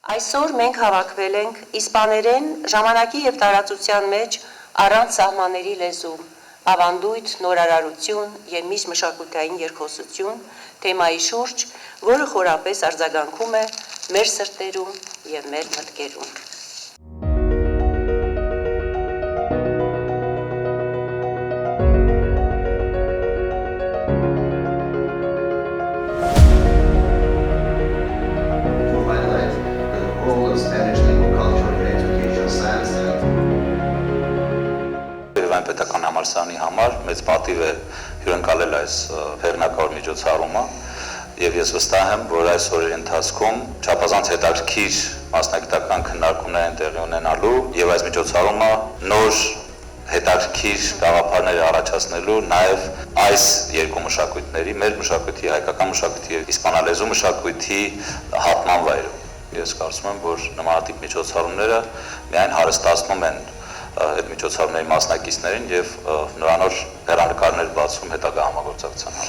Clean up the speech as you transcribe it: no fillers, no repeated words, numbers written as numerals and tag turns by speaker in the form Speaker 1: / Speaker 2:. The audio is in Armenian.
Speaker 1: Այսօր մենք հավաքվել ենք իսպաներեն ժամանակի և տարածության մեջ առանց սահմանների լեզու, ավանդույթ, նորարարություն և միջմշակութային երկխոսություն թեմայի շուրջ, որը խորապես արձագանքում է մեր սրտերում և մեր մտքերում։
Speaker 2: Պետական համալսարանի համար մեծ պատիվ է հյուրընկալել այս հեղինակավոր միջոցառումը եւ ես վստահ եմ, որ այս օրերի ընթացքում չափազանց հետաքրքիր մասնագիտական քննարկումներ են տեղի ունենալու եւ այս միջոցառումը նոր հետաքրքիր գաղափարներ առաջացնելու նաեւ այս երկու մշակույթների, մեր մշակույթի, հայկական մշակույթի եւ իսպանալեզու մշակույթի հատման վայրում։ Ես կարծում եմ, որ նմանատիպ միջոցառումները միայն հարստացնում են այդ միջոցառումների մասնակիցներին եւ նորանոր հեռանկարներ բացում հետագա համագործակցության։